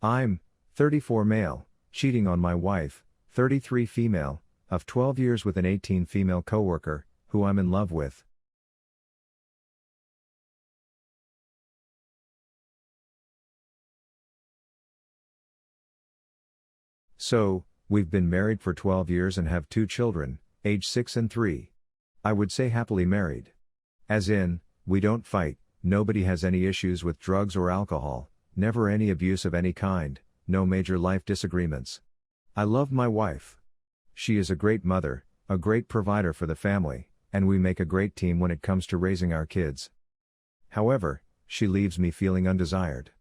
I'm 34 male, cheating on my wife, 33 female, of 12 years with an 18 female coworker, who I'm in love with. So, we've been married for 12 years and have 2 children, age 6 and 3. I would say happily married. As in, we don't fight, nobody has any issues with drugs or alcohol, never any abuse of any kind, no major life disagreements. I love my wife. She is a great mother, a great provider for the family, and we make a great team when it comes to raising our kids. However, she leaves me feeling undesired.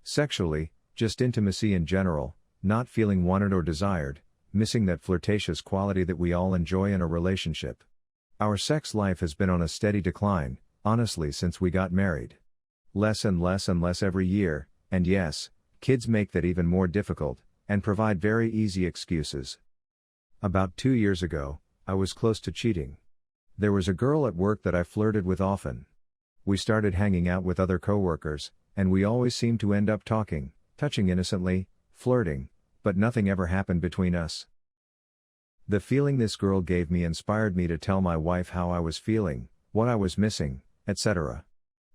Sexually, just intimacy in general, not feeling wanted or desired, missing that flirtatious quality that we all enjoy in a relationship. Our sex life has been on a steady decline, honestly, since we got married. Less and less and less every year, and yes, kids make that even more difficult, and provide very easy excuses. About 2 years ago, I was close to cheating. There was a girl at work that I flirted with often. We started hanging out with other coworkers, and we always seemed to end up talking, touching innocently, flirting, but nothing ever happened between us. The feeling this girl gave me inspired me to tell my wife how I was feeling, what I was missing, etc.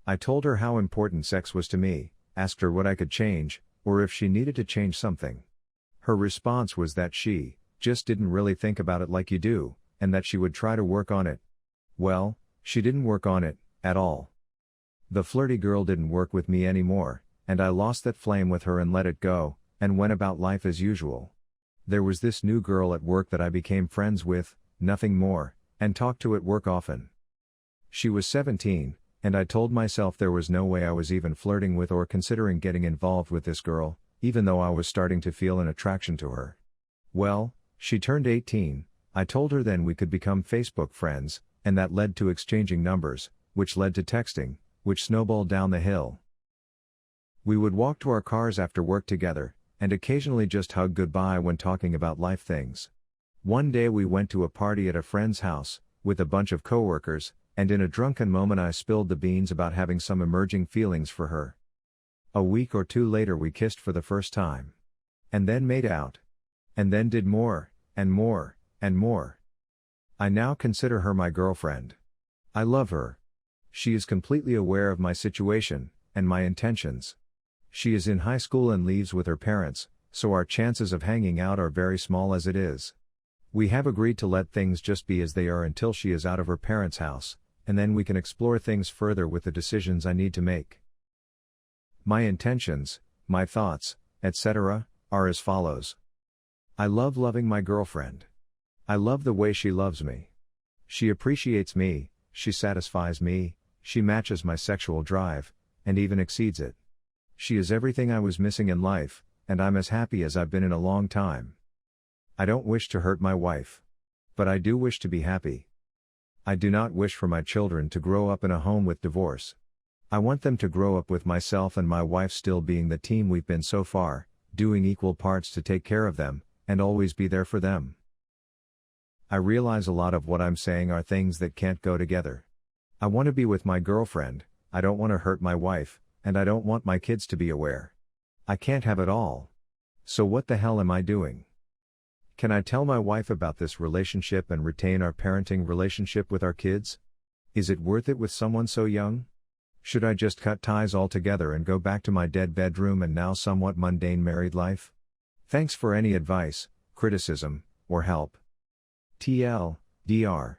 I told her how important sex was to me, asked her what I could change, or if she needed to change something. Her response was that she just didn't really think about it like you do, and that she would try to work on it. Well, she didn't work on it, at all. The flirty girl didn't work with me anymore, and I lost that flame with her and let it go, and went about life as usual. There was this new girl at work that I became friends with, nothing more, and talked to at work often. She was 17, and I told myself there was no way I was even flirting with or considering getting involved with this girl, even though I was starting to feel an attraction to her. Well, she turned 18, I told her then we could become Facebook friends, and that led to exchanging numbers, which led to texting, which snowballed down the hill. We would walk to our cars after work together, and occasionally just hug goodbye when talking about life things. One day we went to a party at a friend's house, with a bunch of coworkers, and in a drunken moment I spilled the beans about having some emerging feelings for her. A week or 2 later we kissed for the first time. And then made out. And then did more, and more, and more. I now consider her my girlfriend. I love her. She is completely aware of my situation, and my intentions. She is in high school and lives with her parents, so our chances of hanging out are very small as it is. We have agreed to let things just be as they are until she is out of her parents' house, and then we can explore things further with the decisions I need to make. My intentions, my thoughts, etc., are as follows. I love loving my girlfriend. I love the way she loves me. She appreciates me, she satisfies me, she matches my sexual drive, and even exceeds it. She is everything I was missing in life, and I'm as happy as I've been in a long time. I don't wish to hurt my wife. But I do wish to be happy. I do not wish for my children to grow up in a home with divorce. I want them to grow up with myself and my wife still being the team we've been so far, doing equal parts to take care of them, and always be there for them. I realize a lot of what I'm saying are things that can't go together. I want to be with my girlfriend, I don't want to hurt my wife, and I don't want my kids to be aware. I can't have it all. So what the hell am I doing? Can I tell my wife about this relationship and retain our parenting relationship with our kids? Is it worth it with someone so young? Should I just cut ties altogether and go back to my dead bedroom and now somewhat mundane married life? Thanks for any advice, criticism, or help. TL, Dr.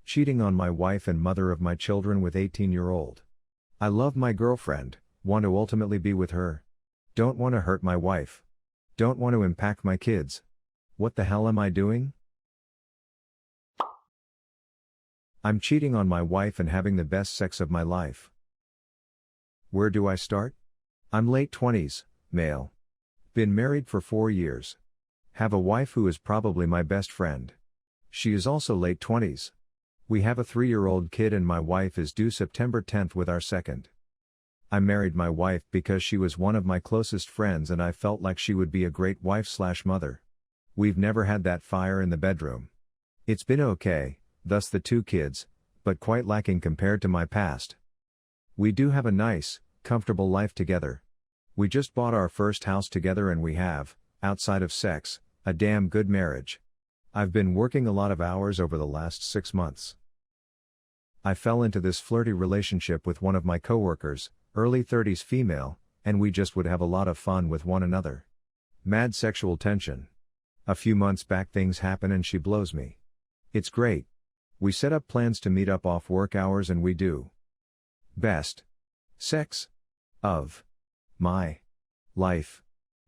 Cheating on my wife and mother of my children with 18-year-old. I love my girlfriend, want to ultimately be with her. Don't want to hurt my wife. Don't want to impact my kids. What the hell am I doing? I'm cheating on my wife and having the best sex of my life. Where do I start? I'm late 20s, male. Been married for 4 years. Have a wife who is probably my best friend. She is also late 20s. We have a 3-year-old kid and my wife is due September 10th with our second. I married my wife because she was one of my closest friends and I felt like she would be a great wife/mother. We've never had that fire in the bedroom. It's been okay, thus the 2 kids, but quite lacking compared to my past. We do have a nice, comfortable life together. We just bought our first house together and we have, outside of sex, a damn good marriage. I've been working a lot of hours over the last 6 months. I fell into this flirty relationship with one of my coworkers, early 30s female, and we just would have a lot of fun with one another. Mad sexual tension. A few months back things happen and she blows me. It's great. We set up plans to meet up off work hours and we do. Best sex of my life.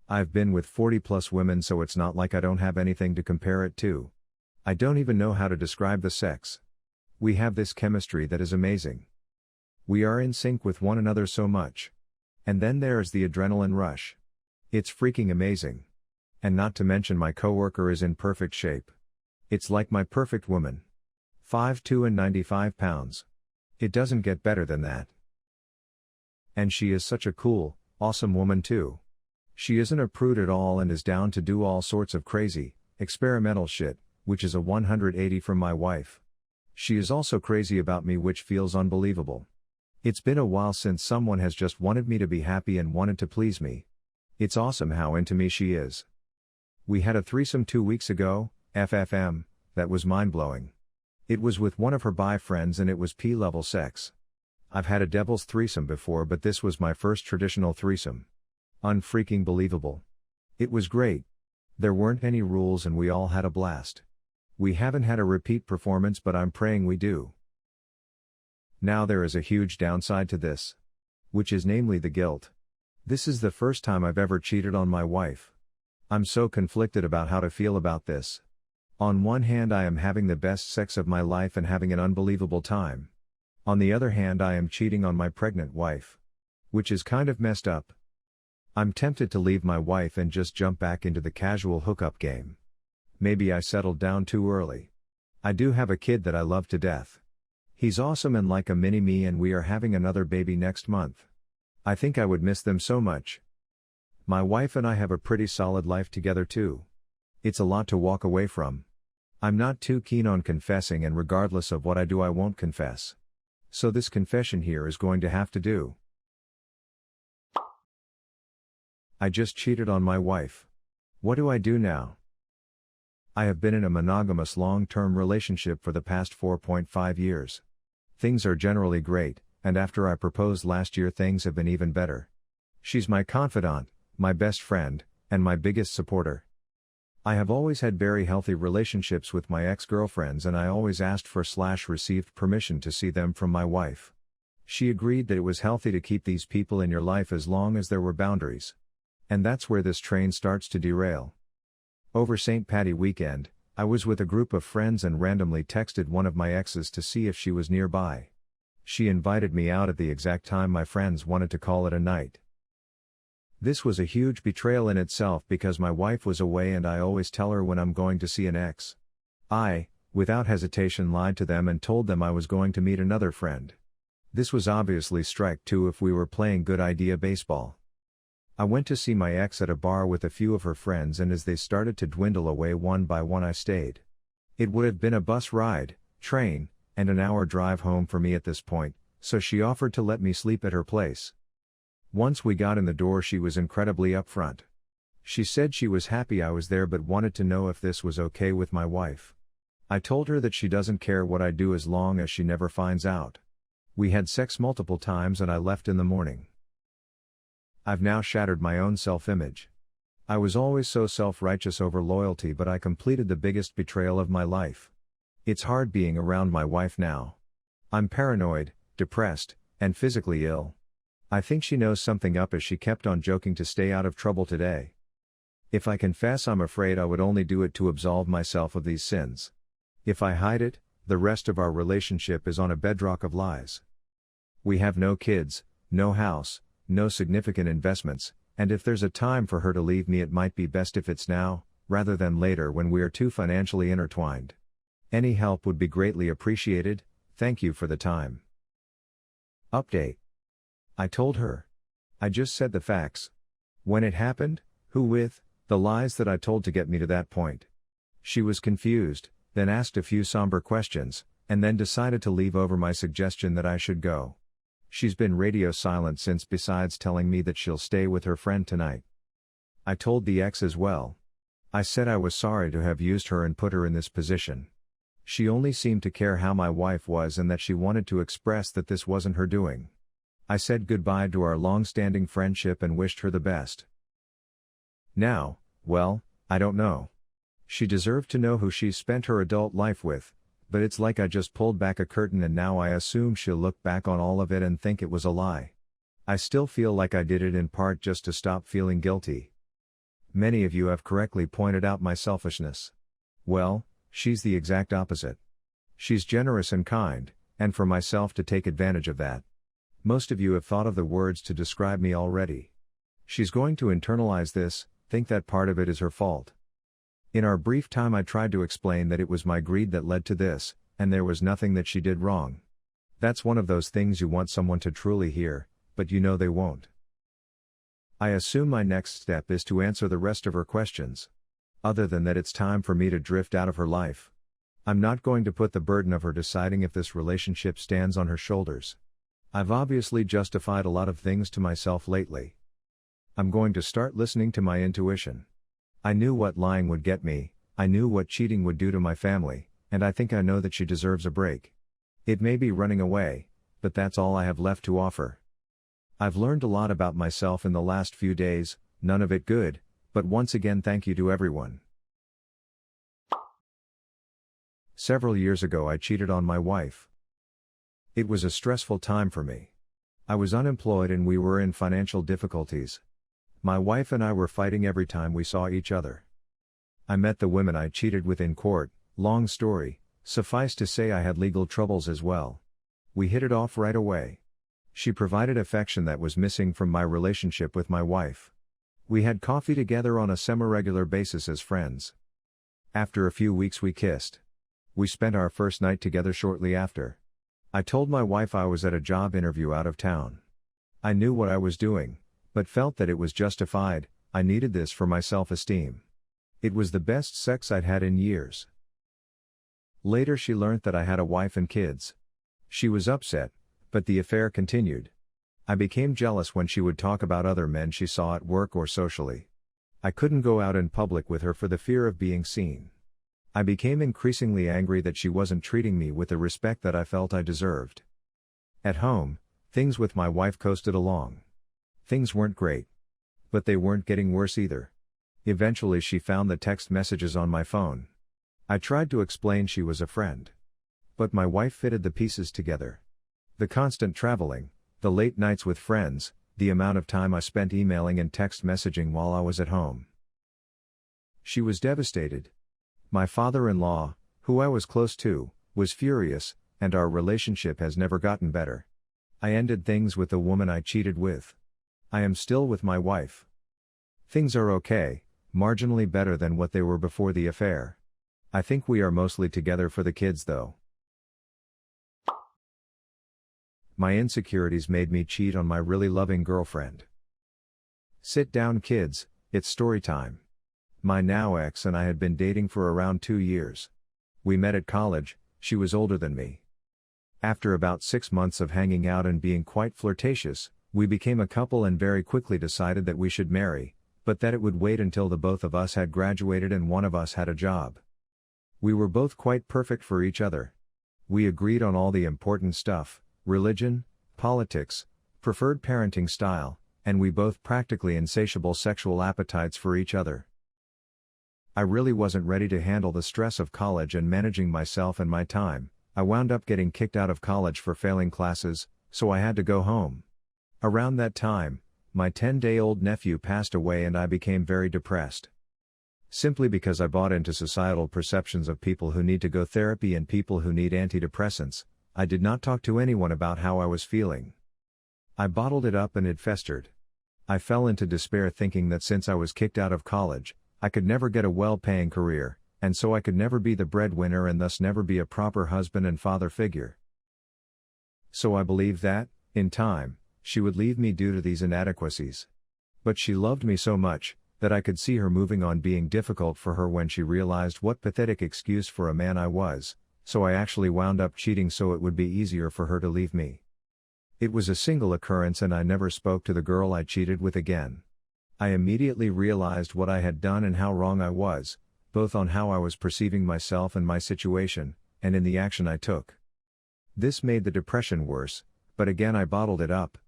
I've been with 40 plus women, so it's not like I don't have anything to compare it to. I don't even know how to describe the sex. We have this chemistry that is amazing. We are in sync with one another so much. And then there's the adrenaline rush. It's freaking amazing. And not to mention my coworker is in perfect shape. It's like my perfect woman. 5'2" and 95 pounds. It doesn't get better than that. And she is such a cool, awesome woman too. She isn't a prude at all and is down to do all sorts of crazy, experimental shit, which is a 180 from my wife. She is also crazy about me, which feels unbelievable. It's been a while since someone has just wanted me to be happy and wanted to please me. It's awesome how into me she is. We had a threesome 2 weeks ago, FFM, that was mind-blowing. It was with one of her bi friends and it was P-level sex. I've had a devil's threesome before, but this was my first traditional threesome. Unfreaking believable. It was great. There weren't any rules and we all had a blast. We haven't had a repeat performance, but I'm praying we do. Now there is a huge downside to this. Which is namely the guilt. This is the first time I've ever cheated on my wife. I'm so conflicted about how to feel about this. On one hand I am having the best sex of my life and having an unbelievable time. On the other hand I am cheating on my pregnant wife. Which is kind of messed up. I'm tempted to leave my wife and just jump back into the casual hookup game. Maybe I settled down too early. I do have a kid that I love to death. He's awesome and like a mini-me, and we are having another baby next month. I think I would miss them so much. My wife and I have a pretty solid life together too. It's a lot to walk away from. I'm not too keen on confessing, and regardless of what I do I won't confess. So this confession here is going to have to do. I just cheated on my wife. What do I do now? I have been in a monogamous long-term relationship for the past 4.5 years. Things are generally great, and after I proposed last year things have been even better. She's my confidant, my best friend, and my biggest supporter. I have always had very healthy relationships with my ex-girlfriends, and I always asked for/received permission to see them from my wife. She agreed that it was healthy to keep these people in your life as long as there were boundaries. And that's where this train starts to derail. Over St. Patty weekend, I was with a group of friends and randomly texted one of my exes to see if she was nearby. She invited me out at the exact time my friends wanted to call it a night. This was a huge betrayal in itself because my wife was away and I always tell her when I'm going to see an ex. I, without hesitation, lied to them and told them I was going to meet another friend. This was obviously strike two if we were playing good idea baseball. I went to see my ex at a bar with a few of her friends, and as they started to dwindle away one by one I stayed. It would have been a bus ride, train, and an hour drive home for me at this point, so she offered to let me sleep at her place. Once we got in the door she was incredibly upfront. She said she was happy I was there but wanted to know if this was okay with my wife. I told her that she doesn't care what I do as long as she never finds out. We had sex multiple times and I left in the morning. I've now shattered my own self-image. I was always so self-righteous over loyalty, but I completed the biggest betrayal of my life. It's hard being around my wife now. I'm paranoid, depressed, and physically ill. I think she knows something up as she kept on joking to stay out of trouble today. If I confess, I'm afraid I would only do it to absolve myself of these sins. If I hide it, the rest of our relationship is on a bedrock of lies. We have no kids, no house, no significant investments, and if there's a time for her to leave me it might be best if it's now, rather than later when we are too financially intertwined. Any help would be greatly appreciated. Thank you for the time. Update. I told her. I just said the facts. When it happened, who with, the lies that I told to get me to that point. She was confused, then asked a few somber questions, and then decided to leave over my suggestion that I should go. She's been radio silent since, besides telling me that she'll stay with her friend tonight. I told the ex as well. I said I was sorry to have used her and put her in this position. She only seemed to care how my wife was and that she wanted to express that this wasn't her doing. I said goodbye to our long-standing friendship and wished her the best. Now, well, I don't know. She deserved to know who she's spent her adult life with, but it's like I just pulled back a curtain and now I assume she'll look back on all of it and think it was a lie. I still feel like I did it in part just to stop feeling guilty. Many of you have correctly pointed out my selfishness. Well, she's the exact opposite. She's generous and kind, and for myself to take advantage of that. Most of you have thought of the words to describe me already. She's going to internalize this, think that part of it is her fault. In our brief time I tried to explain that it was my greed that led to this, and there was nothing that she did wrong. That's one of those things you want someone to truly hear, but you know they won't. I assume my next step is to answer the rest of her questions. Other than that, it's time for me to drift out of her life. I'm not going to put the burden of her deciding if this relationship stands on her shoulders. I've obviously justified a lot of things to myself lately. I'm going to start listening to my intuition. I knew what lying would get me, I knew what cheating would do to my family, and I think I know that she deserves a break. It may be running away, but that's all I have left to offer. I've learned a lot about myself in the last few days, none of it good, but once again thank you to everyone. Several years ago I cheated on my wife. It was a stressful time for me. I was unemployed and we were in financial difficulties. My wife and I were fighting every time we saw each other. I met the women I cheated with in court, long story, suffice to say I had legal troubles as well. We hit it off right away. She provided affection that was missing from my relationship with my wife. We had coffee together on a semi-regular basis as friends. After a few weeks we kissed. We spent our first night together shortly after. I told my wife I was at a job interview out of town. I knew what I was doing, but felt that it was justified. I needed this for my self-esteem. It was the best sex I'd had in years. Later she learnt that I had a wife and kids. She was upset, but the affair continued. I became jealous when she would talk about other men she saw at work or socially. I couldn't go out in public with her for the fear of being seen. I became increasingly angry that she wasn't treating me with the respect that I felt I deserved. At home, things with my wife coasted along. Things weren't great. But they weren't getting worse either. Eventually she found the text messages on my phone. I tried to explain she was a friend. But my wife fitted the pieces together. The constant traveling, the late nights with friends, the amount of time I spent emailing and text messaging while I was at home. She was devastated. My father-in-law, who I was close to, was furious, and our relationship has never gotten better. I ended things with the woman I cheated with. I am still with my wife. Things are okay, marginally better than what they were before the affair. I think we are mostly together for the kids though. My insecurities made me cheat on my really loving girlfriend. Sit down kids, it's story time. My now ex and I had been dating for around 2 years. We met at college, she was older than me. After about 6 months of hanging out and being quite flirtatious, we became a couple and very quickly decided that we should marry, but that it would wait until the both of us had graduated and one of us had a job. We were both quite perfect for each other. We agreed on all the important stuff, religion, politics, preferred parenting style, and we both practically insatiable sexual appetites for each other. I really wasn't ready to handle the stress of college and managing myself and my time. I wound up getting kicked out of college for failing classes, so I had to go home. Around that time, my 10-day-old nephew passed away and I became very depressed. Simply because I bought into societal perceptions of people who need to go therapy and people who need antidepressants, I did not talk to anyone about how I was feeling. I bottled it up and it festered. I fell into despair thinking that since I was kicked out of college, I could never get a well-paying career, and so I could never be the breadwinner and thus never be a proper husband and father figure. So I believed that, in time, she would leave me due to these inadequacies. But she loved me so much, that I could see her moving on being difficult for her when she realized what pathetic excuse for a man I was, so I actually wound up cheating so it would be easier for her to leave me. It was a single occurrence and I never spoke to the girl I cheated with again. I immediately realized what I had done and how wrong I was, both on how I was perceiving myself and my situation, and in the action I took. This made the depression worse, but again I bottled it up.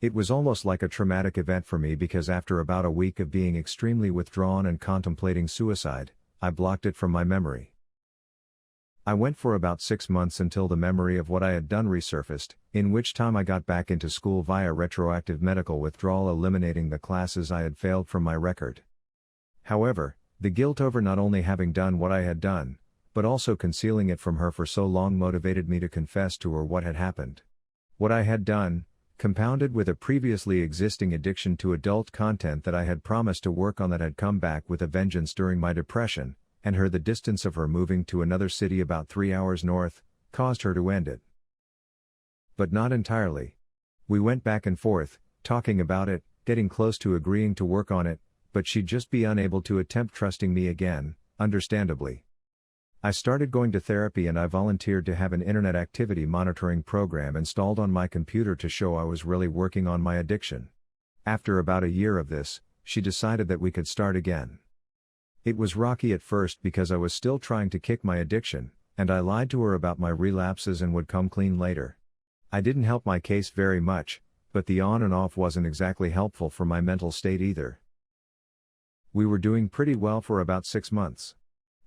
It was almost like a traumatic event for me because after about a week of being extremely withdrawn and contemplating suicide, I blocked it from my memory. I went for about 6 months until the memory of what I had done resurfaced, in which time I got back into school via retroactive medical withdrawal, eliminating the classes I had failed from my record. However, the guilt over not only having done what I had done, but also concealing it from her for so long motivated me to confess to her what had happened. What I had done, compounded with a previously existing addiction to adult content that I had promised to work on that had come back with a vengeance during my depression, and the distance of her moving to another city about 3 hours north, caused her to end it. But not entirely. We went back and forth, talking about it, getting close to agreeing to work on it, but she'd just be unable to attempt trusting me again, understandably. I started going to therapy and I volunteered to have an internet activity monitoring program installed on my computer to show I was really working on my addiction. After about a year of this, she decided that we could start again. It was rocky at first because I was still trying to kick my addiction, and I lied to her about my relapses and would come clean later. I didn't help my case very much, but the on and off wasn't exactly helpful for my mental state either. We were doing pretty well for about 6 months.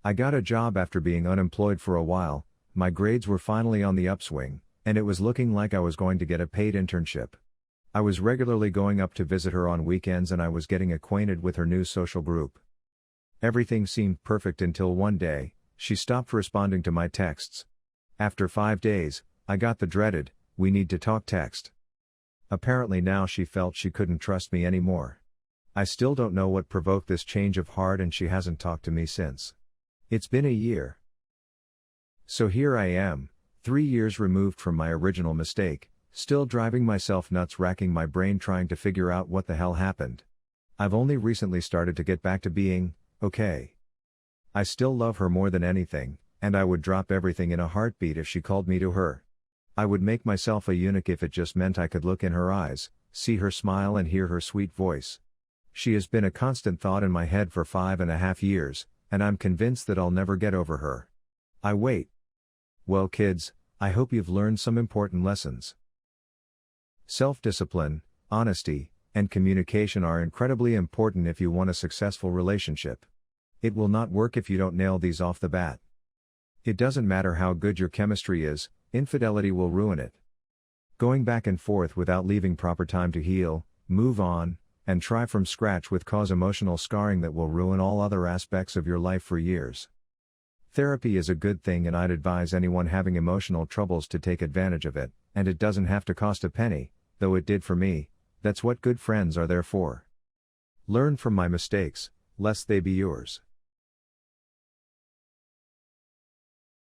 I got a job after being unemployed for a while, my grades were finally on the upswing, and it was looking like I was going to get a paid internship. I was regularly going up to visit her on weekends and I was getting acquainted with her new social group. Everything seemed perfect until one day, she stopped responding to my texts. After 5 days, I got the dreaded, "We need to talk" text. Apparently now she felt she couldn't trust me anymore. I still don't know what provoked this change of heart and she hasn't talked to me since. It's been a year. So here I am, 3 years removed from my original mistake, still driving myself nuts, racking my brain trying to figure out what the hell happened. I've only recently started to get back to being okay. I still love her more than anything, and I would drop everything in a heartbeat if she called me to her. I would make myself a eunuch if it just meant I could look in her eyes, see her smile and hear her sweet voice. She has been a constant thought in my head for 5.5 years, and I'm convinced that I'll never get over her. I wait. Well kids, I hope you've learned some important lessons. Self-discipline, honesty, and communication are incredibly important if you want a successful relationship. It will not work if you don't nail these off the bat. It doesn't matter how good your chemistry is, infidelity will ruin it. Going back and forth without leaving proper time to heal, move on, and try from scratch would cause emotional scarring that will ruin all other aspects of your life for years. Therapy is a good thing and I'd advise anyone having emotional troubles to take advantage of it, and it doesn't have to cost a penny, though it did for me. That's what good friends are there for. Learn from my mistakes, lest they be yours.